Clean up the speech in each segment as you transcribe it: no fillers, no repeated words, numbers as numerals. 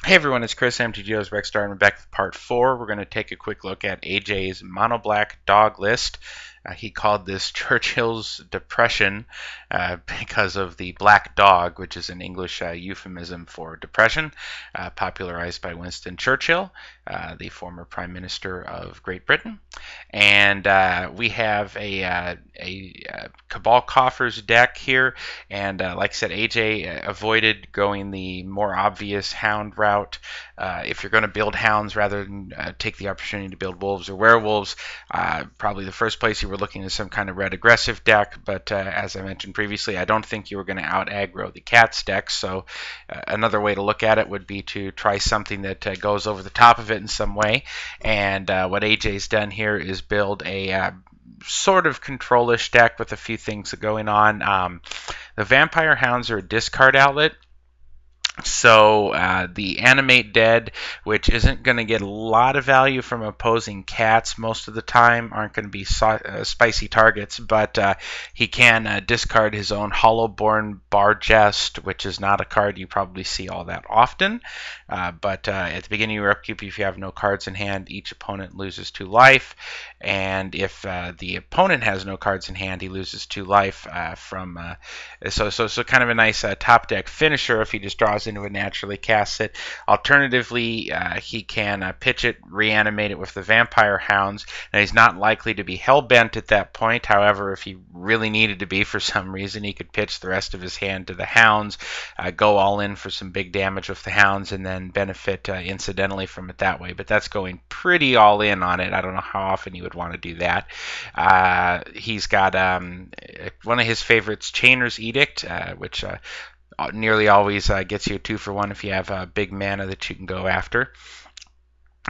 Hey everyone, it's Chris, MTGO's Rexstar, and we're back with part 4. We're going to take a quick look at AJ's mono black dog list. He called this Churchill's Depression because of the black dog, which is an English euphemism for depression, popularized by Winston Churchill, the former Prime Minister of Great Britain. And we have a Cabal Coffers deck here, and like I said, AJ avoided going the more obvious hound route. If you're going to build hounds rather than take the opportunity to build wolves or werewolves, probably the first place you were looking is some kind of red aggressive deck. But as I mentioned previously, I don't think you were going to out aggro the cats deck. So another way to look at it would be to try something that goes over the top of it in some way. And what AJ's done here is build a sort of control-ish deck with a few things going on. The Vampire Hounds are a discard outlet. So the Animate Dead, which isn't going to get a lot of value from opposing cats most of the time, aren't going to be spicy targets, but he can discard his own Hollowborn Bargest, which is not a card you probably see all that often. But at the beginning of your upkeep, if you have no cards in hand, each opponent loses 2 life. And if the opponent has no cards in hand, he loses 2 life so kind of a nice top deck finisher if he just draws into it, naturally casts it. Alternatively, he can pitch it, reanimate it with the Vampire Hounds. Now, he's not likely to be hell-bent at that point. However, if he really needed to be for some reason, he could pitch the rest of his hand to the Hounds, go all in for some big damage with the Hounds, and then benefit incidentally from it that way. But that's going pretty all in on it. I don't know how often you would want to do that. He's got one of his favorites, Chainer's Edict, which nearly always gets you a 2-for-1 if you have big mana that you can go after.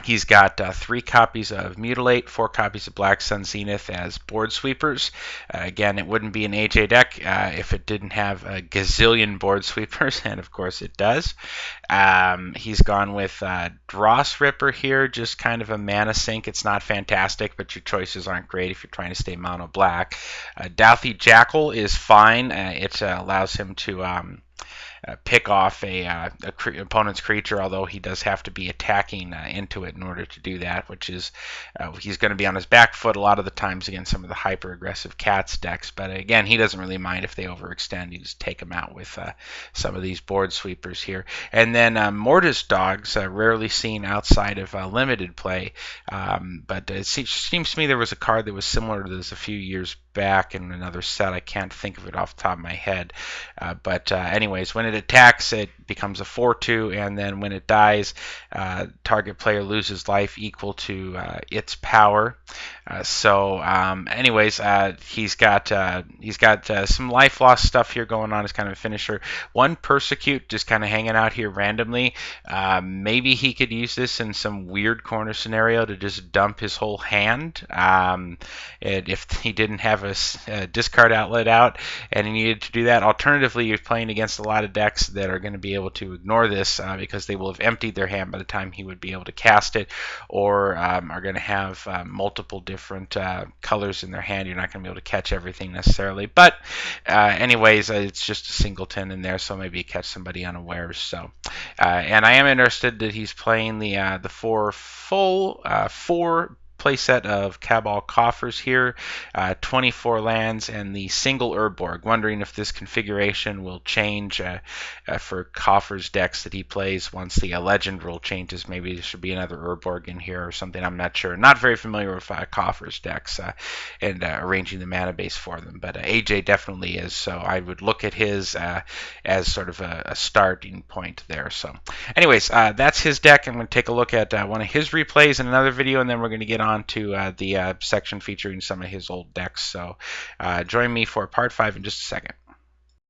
He's got 3 copies of Mutilate, 4 copies of Black Sun Zenith as board sweepers. Again, it wouldn't be an AJ deck if it didn't have a gazillion board sweepers, and of course it does. He's gone with Dross Ripper here, just kind of a mana sink. It's not fantastic, but your choices aren't great if you're trying to stay mono black. Douthy Jackal is fine. It allows him to pick off a opponent's creature, although he does have to be attacking into it in order to do that, which is he's going to be on his back foot a lot of the times against some of the hyper aggressive cats decks. But again, he doesn't really mind if they overextend. You just take them out with some of these board sweepers here. And then Mortis Dogs, rarely seen outside of limited play, but it seems to me there was a card that was similar to this a few years back in another set. I can't think of it off the top of my head. But anyways, when it attacks, it becomes a 4/2, and then when it dies, target player loses life equal to its power. Anyways, he's got some life loss stuff here going on as kind of a finisher. 1 Persecute just kind of hanging out here randomly. Maybe he could use this in some weird corner scenario to just dump his whole hand. If he didn't have a discard outlet out and he needed to do that. Alternatively, you're playing against a lot of decks that are going to be able to ignore this because they will have emptied their hand by the time he would be able to cast it, or are going to have multiple different colors in their hand. You're not going to be able to catch everything necessarily. But anyways, it's just a singleton in there, so maybe you catch somebody unawares. So, and I am interested that he's playing the 4 playset of Cabal Coffers here, 24 lands, and the single Urborg. Wondering if this configuration will change for Coffers decks that he plays once the legend rule changes. Maybe there should be another Urborg in here or something. I'm not sure. Not very familiar with Coffers decks and arranging the mana base for them, but AJ definitely is. So I would look at his as sort of a starting point there. So anyways, that's his deck. I'm going to take a look at one of his replays in another video, and then we're going to get on to the section featuring some of his old decks. So join me for part 5 in just a second.